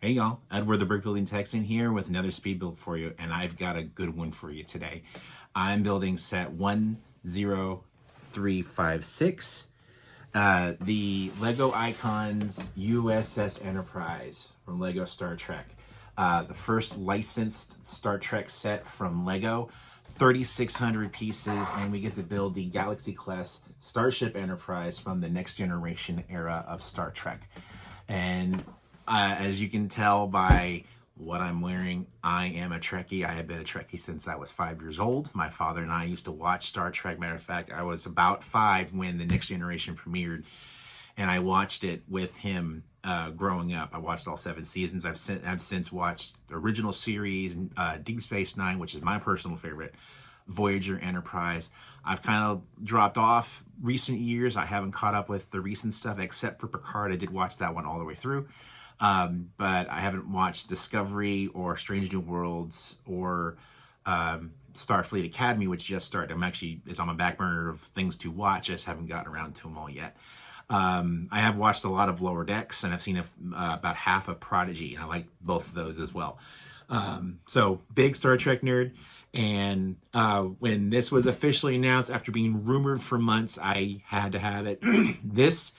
Hey y'all, Edward the Brick Building Texan here with another speed build for you, and I've got a good one for you today. I'm building set 10356, the LEGO Icons U.S.S. Enterprise from LEGO Star Trek. The first licensed Star Trek set from LEGO, 3,600 pieces, and we get to build the Galaxy-class Starship Enterprise from the Next Generation era of Star Trek. And as you can tell by what I'm wearing, I am a Trekkie. I have been a Trekkie since I was 5 years old. My father and I used to watch Star Trek. Matter of fact, I was about 5 when the Next Generation premiered, and I watched it with him growing up. I watched all 7 seasons. I've since watched the original series, Deep Space Nine, which is my personal favorite, Voyager, Enterprise. I've kind of dropped off recent years. I haven't caught up with the recent stuff except for Picard. I did watch that one all the way through. But I haven't watched Discovery or Strange New Worlds or Starfleet Academy, which just started. It's on my back burner of things to watch. I just haven't gotten around to them all yet. I have watched a lot of Lower Decks, and I've seen about half of Prodigy, and I like both of those as well. So big Star Trek nerd. And when this was officially announced, after being rumored for months, I had to have it. This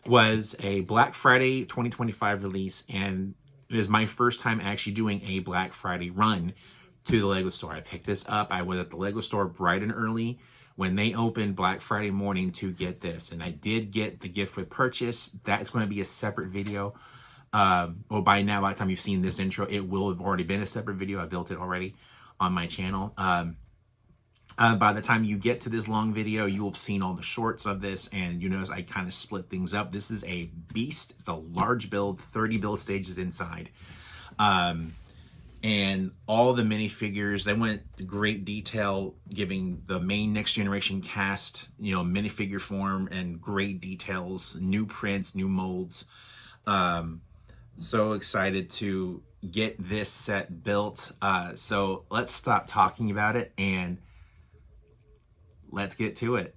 was a Black Friday 2025 release, and it is my first time actually doing a Black Friday run to the LEGO store. I picked this up. I was at the LEGO store bright and early when they opened Black Friday morning to get this, and I did get the gift with purchase. That's going to be a separate video. Well, by now, by the time you've seen this intro, it will have already been a separate video. I built it already on my channel. By the time you get to this long video, you'll have seen all the shorts of this, and you notice I kind of split things up. This is a beast. It's a large build, 30 build stages inside. And all the minifigures, they went to great detail, giving the main Next Generation cast, minifigure form and great details, new prints, new molds. So excited to get this set built. So let's stop talking about it and let's get to it.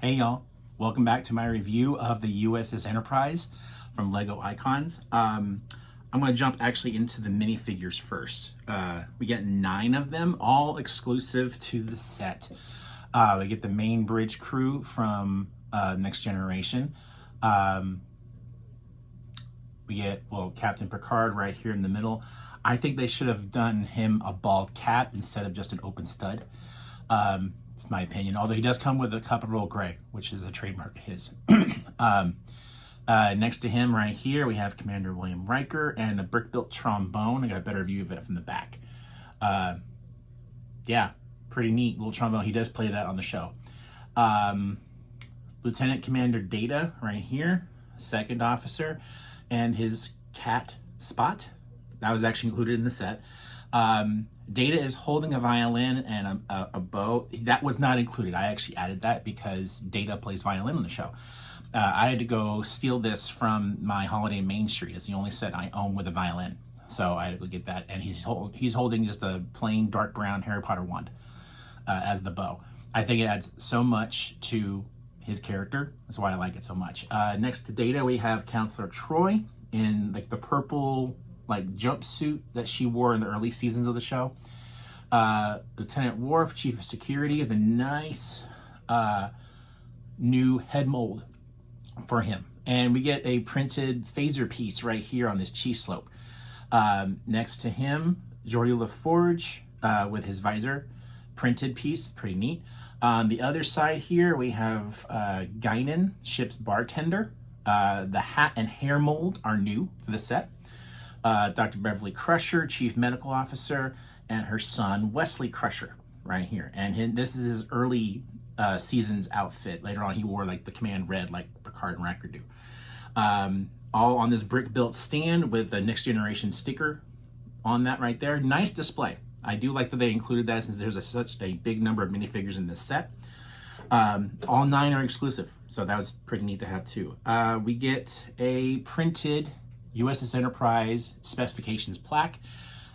Hey y'all, welcome back to my review of the USS Enterprise from LEGO Icons. I'm going to jump actually into the minifigures first. We get 9 of them, all exclusive to the set. We get the main bridge crew from Next Generation. We get, well, Captain Picard right here in the middle. I think they should have done him a bald cap instead of just an open stud. It's my opinion, although he does come with a cup of Earl Grey, which is a trademark of his. Next to him right here, we have Commander William Riker and a brick-built trombone. I got a better view of it from the back. Yeah, pretty neat little trombone. He does play that on the show. Lieutenant Commander Data right here, second officer, and his cat Spot. That was actually included in the set. Data is holding a violin and a bow. That was not included. I actually added that because Data plays violin on the show. I had to go steal this from my Holiday Main Street. It's the only set I own with a violin. So I had to go get that. And he's holding just a plain dark brown Harry Potter wand as the bow. I think it adds so much to his character. That's why I like it so much. Next to Data, we have Counselor Troy in like the purple jumpsuit that she wore in the early seasons of the show. Lieutenant Worf, Chief of Security, the nice new head mold for him. And we get a printed phaser piece right here on this cheese slope. Next to him, Geordi LaForge with his visor printed piece, pretty neat. On the other side here, we have Guinan, ship's bartender. The hat and hair mold are new for the set. Dr. Beverly Crusher, Chief Medical Officer, and her son, Wesley Crusher, right here. And this is his early season's outfit. Later on, he wore like the command red like Picard and Riker do. All on this brick-built stand with the Next Generation sticker on that right there. Nice display. I do like that they included that since there's such a big number of minifigures in this set. All 9 are exclusive, so that was pretty neat to have too. We get a printed USS Enterprise specifications plaque,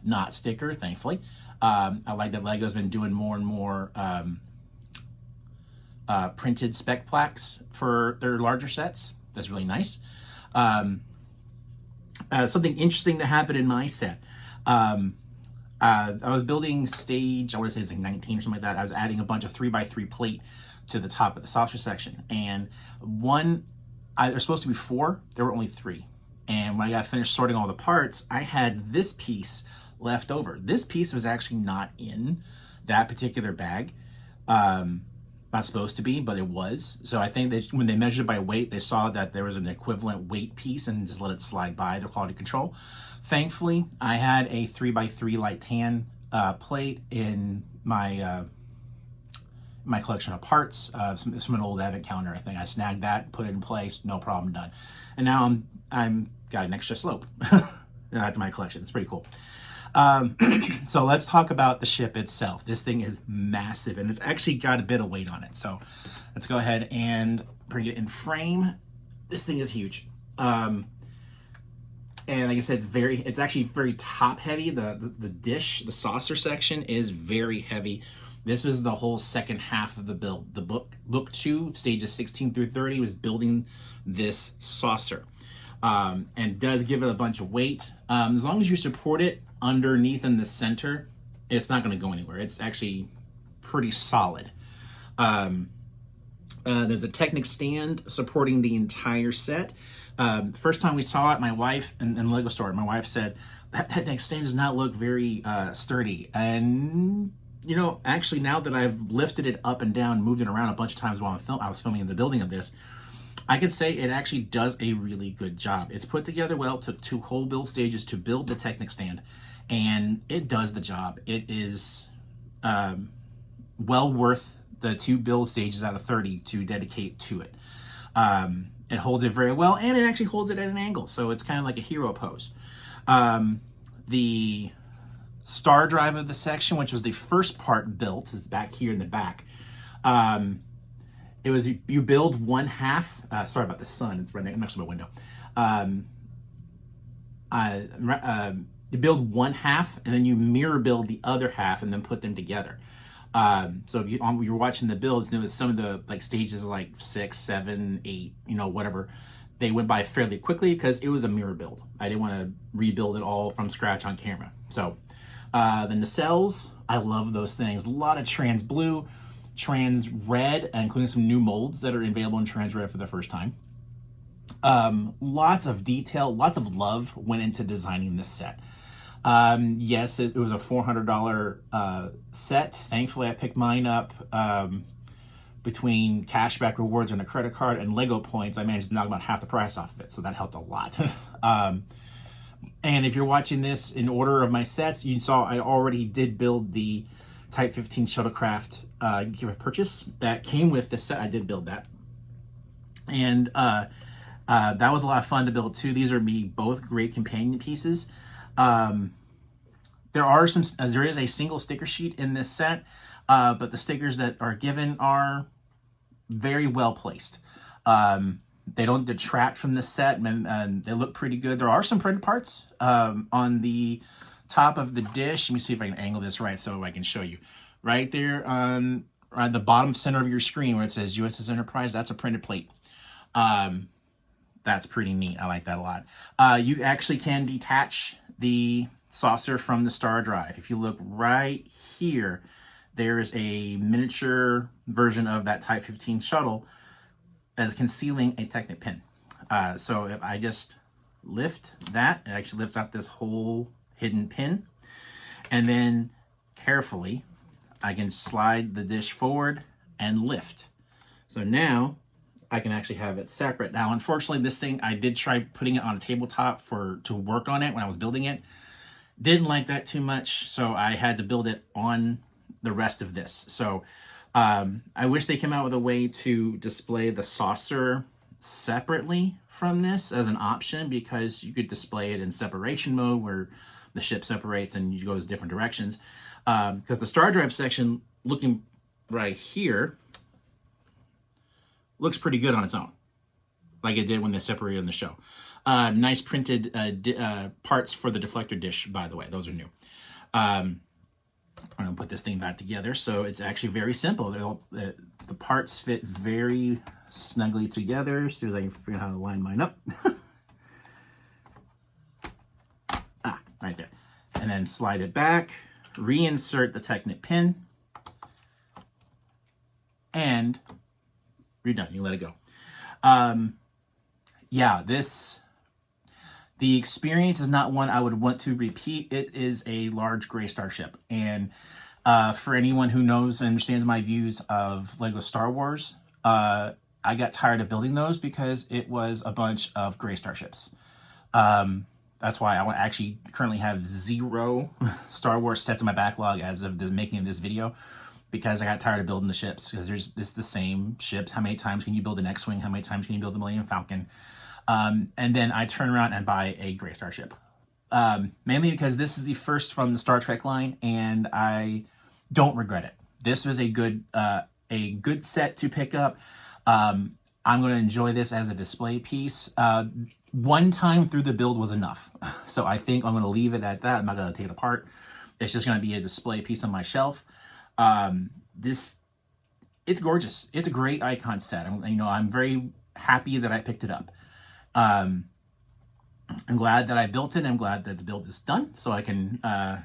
not sticker, thankfully. I like that LEGO's been doing more and more printed spec plaques for their larger sets. That's really nice. Something interesting that happened in my set. I was building stage, I want to say it's like 19 or something like that. I was adding a bunch of 3x3 plate to the top of the saucer section. And there's supposed to be 4, there were only 3. And when I got finished sorting all the parts, I had this piece left over. This piece was actually not in that particular bag. Not supposed to be, but it was. So I think that when they measured by weight, they saw that there was an equivalent weight piece and just let it slide by their quality control. Thankfully, I had a 3x3 light tan plate in my my collection of parts. It's from an old advent calendar. I think I snagged that, put it in place, no problem, done. And now I'm got an extra slope to my collection. It's pretty cool. So let's talk about the ship itself. This thing is massive and it's actually got a bit of weight on it. So let's go ahead and bring it in frame. This thing is huge. And like I said, it's actually very top heavy. The dish, the saucer section is very heavy. This is the whole second half of the build. The book 2, stages 16 through 30, was building this saucer. And does give it a bunch of weight. As long as you support it underneath in the center, it's not going to go anywhere. It's actually pretty solid. There's a Technic stand supporting the entire set. First time we saw it, my wife, in the LEGO store, my wife said, that Technic stand does not look very sturdy. And you know, actually now that I've lifted it up and down, moved it around a bunch of times while I was filming in the building of this, I could say it actually does a really good job. It's put together well. Took 2 whole build stages to build the Technic stand, and it does the job. It is well worth the 2 build stages out of 30 to dedicate to it. It holds it very well, and it actually holds it at an angle, so it's kind of like a hero pose. The star drive of the section, which was the first part built, is back here in the back. It was, you build one half, sorry about the sun, it's right next to my window. You build one half and then you mirror build the other half and then put them together. So if you're watching the builds, notice some of the like stages like 6, 7, 8, whatever, they went by fairly quickly because it was a mirror build. I didn't want to rebuild it all from scratch on camera. So the nacelles, I love those things. A lot of trans blue, trans red, including some new molds that are available in trans red for the first time. Lots of detail, lots of love went into designing this set. Yes, it was a $400 set. Thankfully, I picked mine up between cashback rewards and a credit card and Lego points. I managed to knock about half the price off of it, so that helped a lot. And if you're watching this in order of my sets, you saw I already did build the Type 15 shuttlecraft purchase that came with this set. I did build that. And that was a lot of fun to build too. These are both great companion pieces. There is a single sticker sheet in this set, but the stickers that are given are very well placed. They don't detract from the set, and they look pretty good. There are some printed parts on the top of the dish. Let me see if I can angle this right so I can show you. Right there on the bottom center of your screen where it says USS Enterprise, that's a printed plate. That's pretty neat. I like that a lot. You actually can detach the saucer from the star drive. If you look right here, there is a miniature version of that Type 15 shuttle as concealing a Technic pin. So if I just lift that, it actually lifts out this whole hidden pin. And then carefully, I can slide the dish forward and lift. So now I can actually have it separate. Now, unfortunately, this thing, I did try putting it on a tabletop to work on it when I was building it. Didn't like that too much, so I had to build it on the rest of this. So I wish they came out with a way to display the saucer separately from this as an option, because you could display it in separation mode where the ship separates and you goes different directions. Because the star drive section, looking right here, looks pretty good on its own, like it did when they separated in the show. Nice printed parts for the deflector dish, by the way. Those are new. I'm going to put this thing back together. So it's actually very simple. The parts fit very snugly together. See if I can figure out how to line mine up. Right there. And then slide it back, reinsert the Technic pin, and you're done. You let it go. Yeah, the experience is not one I would want to repeat. It is a large gray starship. And for anyone who knows and understands my views of LEGO Star Wars, I got tired of building those because it was a bunch of gray starships. That's why I actually currently have 0 Star Wars sets in my backlog as of the making of this video, because I got tired of building the ships, because it's the same ships. How many times can you build an X-Wing? How many times can you build the Millennium Falcon? And then I turn around and buy a gray starship. Mainly because this is the first from the Star Trek line, and I don't regret it. This was a good set to pick up. I'm going to enjoy this as a display piece. One time through the build was enough. So I think I'm going to leave it at that. I'm not going to take it apart. It's just going to be a display piece on my shelf. It's gorgeous. It's a great icon set. I'm very happy that I picked it up. I'm glad that I built it. I'm glad that the build is done, so I can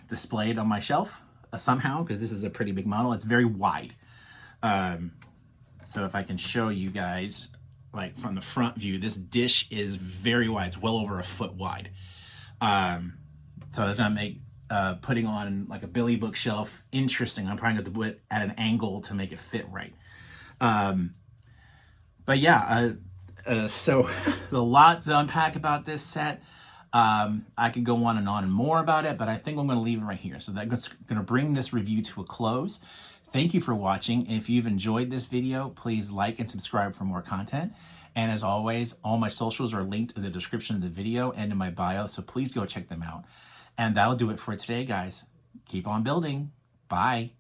display it on my shelf somehow, because this is a pretty big model. It's very wide. So if I can show you guys, like from the front view, this dish is very wide. It's well over a foot wide. So it's gonna make putting on like a Billy bookshelf interesting. I'm probably going to put it at an angle to make it fit right. But yeah, so a lot to unpack about this set. I could go on and more about it, but I think I'm going to leave it right here. So that's going to bring this review to a close. Thank you for watching. If you've enjoyed this video, please like and subscribe for more content. And as always, all my socials are linked in the description of the video and in my bio, so please go check them out. And that'll do it for today, guys. Keep on building. Bye.